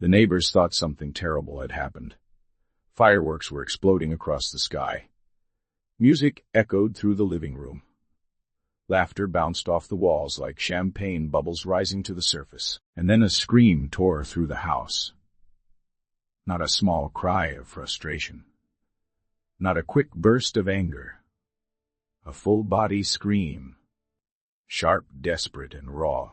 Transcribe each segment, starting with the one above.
The neighbors thought something terrible had happened. Fireworks were exploding across the sky. Music echoed through the living room. Laughter bounced off the walls like champagne bubbles rising to the surface, and then a scream tore through the house. Not a small cry of frustration. Not a quick burst of anger. A full-body scream. Sharp, desperate, and raw.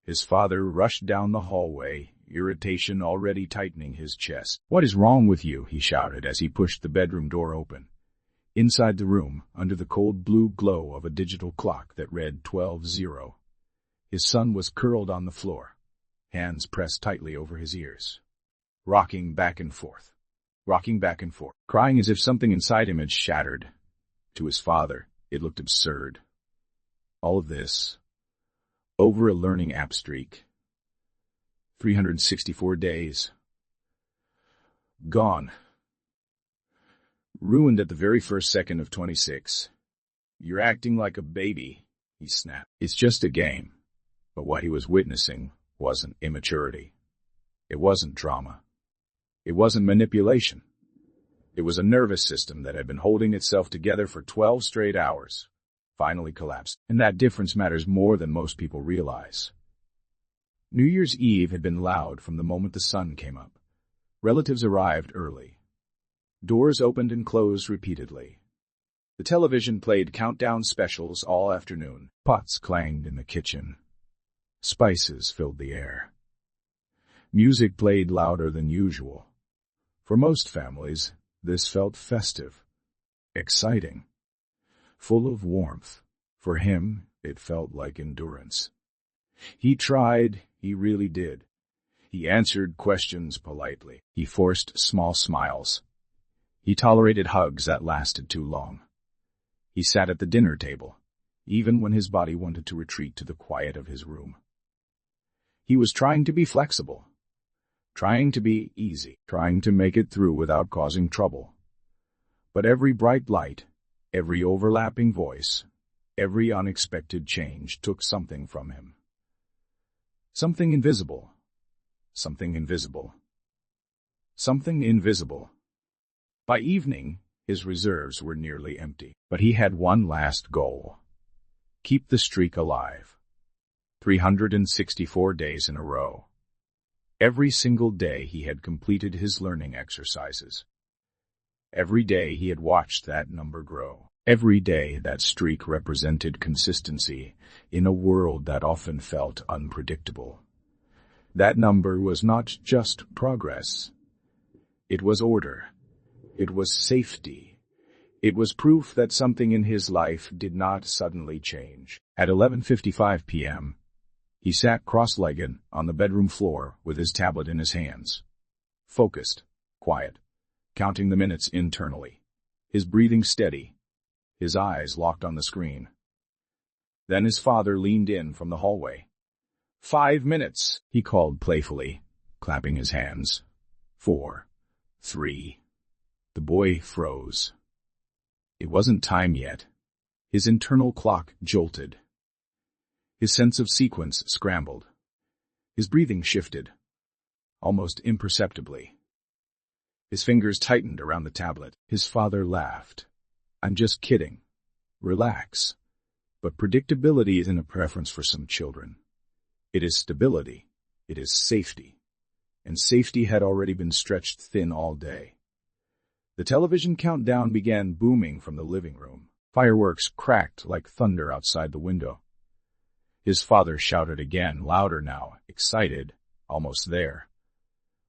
His father rushed down the hallway, irritation already tightening his chest. "What is wrong with you?" he shouted as he pushed the bedroom door open. Inside the room, under the cold blue glow of a digital clock that read 12:00, his son was curled on the floor, hands pressed tightly over his ears, rocking back and forth, crying as if something inside him had shattered. To his father, it looked absurd. All of this, over a learning app streak. 364 days. Gone. Ruined at the very first second of 26. "You're acting like a baby," he snapped. "It's just a game." But what he was witnessing wasn't immaturity. It wasn't drama. It wasn't manipulation. It was a nervous system that had been holding itself together for 12 straight hours, finally collapsed. And that difference matters more than most people realize. New Year's Eve had been loud from the moment the sun came up. Relatives arrived early. Doors opened and closed repeatedly. The television played countdown specials all afternoon. Pots clanged in the kitchen. Spices filled the air. Music played louder than usual. For most families, this felt festive, exciting, full of warmth. For him, it felt like endurance. He tried, he really did. He answered questions politely. He forced small smiles. He tolerated hugs that lasted too long. He sat at the dinner table, even when his body wanted to retreat to the quiet of his room. He was trying to be flexible, trying to be easy, trying to make it through without causing trouble. But every bright light, every overlapping voice, every unexpected change took something from him. Something invisible. Something invisible. Something invisible. By evening, his reserves were nearly empty. But he had one last goal. Keep the streak alive. 364 days in a row. Every single day he had completed his learning exercises. Every day he had watched that number grow. Every day that streak represented consistency in a world that often felt unpredictable. That number was not just progress. It was order. It was safety. It was proof that something in his life did not suddenly change. At 11:55 p.m., he sat cross-legged on the bedroom floor with his tablet in his hands. Focused, quiet, counting the minutes internally. His breathing steady, his eyes locked on the screen. Then his father leaned in from the hallway. 5 minutes, he called playfully, clapping his hands. 4, 3. The boy froze. It wasn't time yet. His internal clock jolted. His sense of sequence scrambled. His breathing shifted, almost imperceptibly. His fingers tightened around the tablet. His father laughed. "I'm just kidding. Relax." But predictability isn't a preference for some children. It is stability. It is safety. And safety had already been stretched thin all day. The television countdown began booming from the living room. Fireworks cracked like thunder outside the window. His father shouted again, louder now, excited, almost there.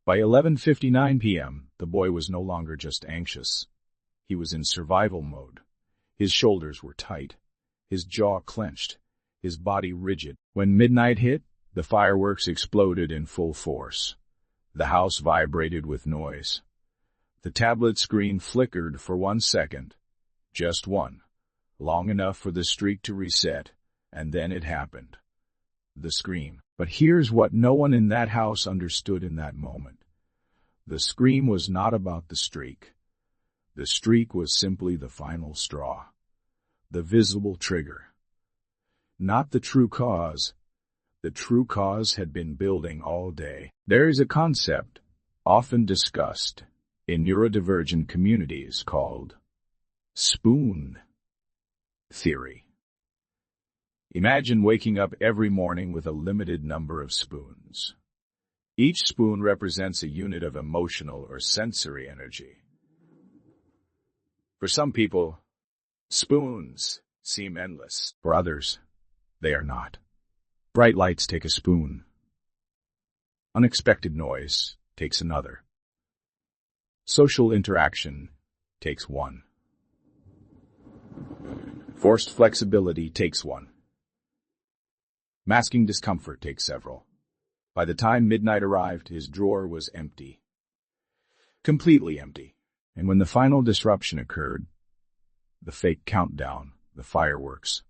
By 11:59 p.m., the boy was no longer just anxious. He was in survival mode. His shoulders were tight, his jaw clenched, his body rigid. When midnight hit, the fireworks exploded in full force. The house vibrated with noise. The tablet screen flickered for 1 second. Just one. Long enough for the streak to reset, and then it happened. The scream. But here's what no one in that house understood in that moment. The scream was not about the streak. The streak was simply the final straw. The visible trigger. Not the true cause, The true cause had been building all day. There is a concept, often discussed, in neurodivergent communities called spoon theory. Imagine waking up every morning with a limited number of spoons. Each spoon represents a unit of emotional or sensory energy. For some people, spoons seem endless. For others, they are not. Bright lights take a spoon. Unexpected noise takes another. Social interaction takes one. Forced flexibility takes one. Masking discomfort takes several. By the time midnight arrived, his drawer was empty. Completely empty. And when the final disruption occurred, the fake countdown, the fireworks,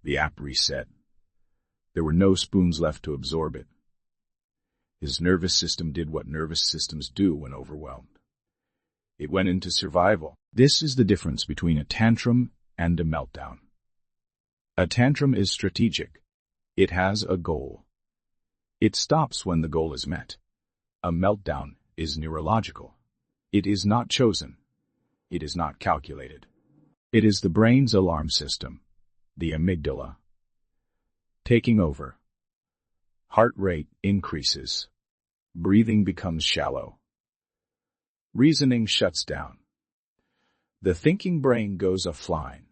the app reset, there were no spoons left to absorb it. His nervous system did what nervous systems do when overwhelmed. It went into survival. This is the difference between a tantrum and a meltdown. A tantrum is strategic. It has a goal. It stops when the goal is met. A meltdown is neurological. It is not chosen. It is not calculated. It is the brain's alarm system, the amygdala, taking over. Heart rate increases. Breathing becomes shallow. Reasoning shuts down. The thinking brain goes offline.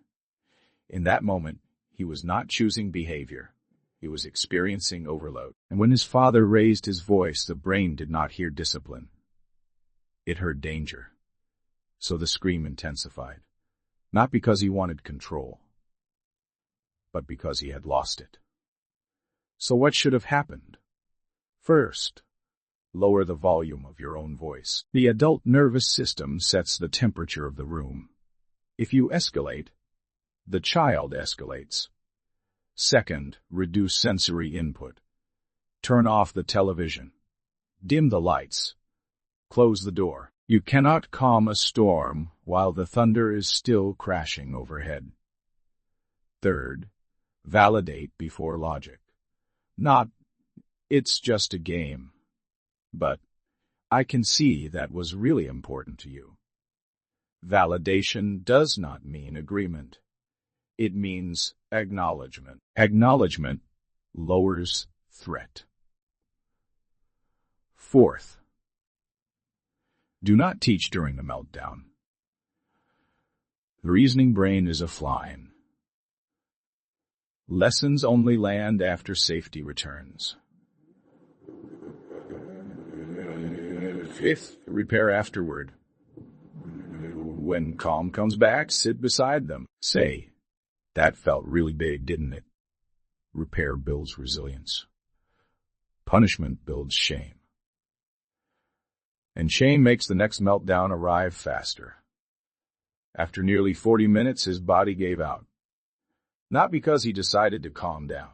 In that moment, he was not choosing behavior. He was experiencing overload. And when his father raised his voice, the brain did not hear discipline. It heard danger. So the scream intensified. Not because he wanted control, but because he had lost it. So what should have happened? First, lower the volume of your own voice. The adult nervous system sets the temperature of the room. If you escalate, the child escalates. Second, reduce sensory input. Turn off the television. Dim the lights. Close the door. You cannot calm a storm while the thunder is still crashing overhead. Third, validate before logic. Not, it's just a game, but I can see that was really important to you. Validation does not mean agreement. It means acknowledgement. Acknowledgement lowers threat. Fourth, do not teach during the meltdown. The reasoning brain is offline. Lessons only land after safety returns. Fifth, repair afterward. When calm comes back, sit beside them. Say, that felt really big, didn't it? Repair builds resilience. Punishment builds shame. And shame makes the next meltdown arrive faster. After nearly 40 minutes, his body gave out. Not because he decided to calm down,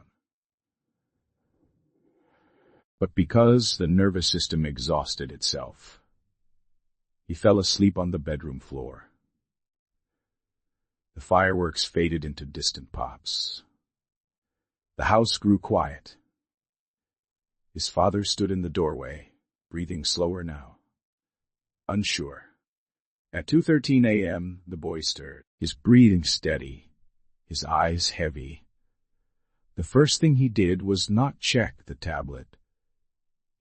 but because the nervous system exhausted itself. He fell asleep on the bedroom floor. The fireworks faded into distant pops. The house grew quiet. His father stood in the doorway, breathing slower now. Unsure. At 2:13 a.m., the boy stirred, his breathing steady, his eyes heavy. The first thing he did was not check the tablet.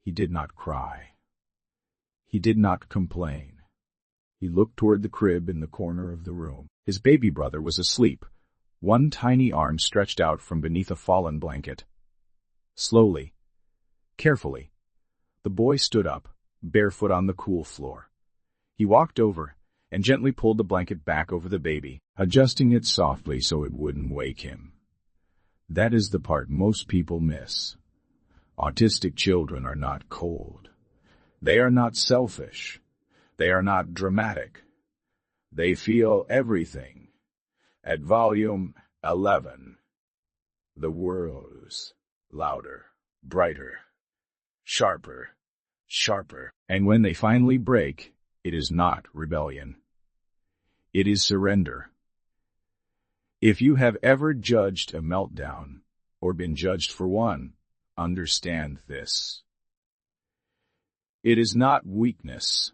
He did not cry. He did not complain. He looked toward the crib in the corner of the room. His baby brother was asleep, one tiny arm stretched out from beneath a fallen blanket. Slowly, carefully, the boy stood up, barefoot on the cool floor. He walked over and gently pulled the blanket back over the baby, adjusting it softly so it wouldn't wake him. That is the part most people miss. Autistic children are not cold. They are not selfish. They are not dramatic. They feel everything. At volume 11, the whirls, louder, brighter, sharper, sharper. And when they finally break, it is not rebellion. It is surrender. If you have ever judged a meltdown, or been judged for one, Understand this. It is not weakness.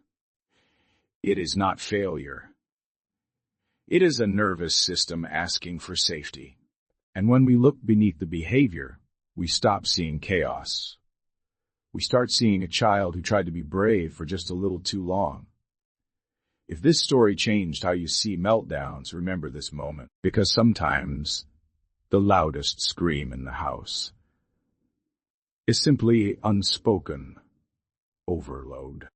It is not failure. It is a nervous system asking for safety. And when we look beneath the behavior, we stop seeing chaos. We start seeing a child who tried to be brave for just a little too long. If this story changed how you see meltdowns, remember this moment, because sometimes the loudest scream in the house is simply unspoken overload.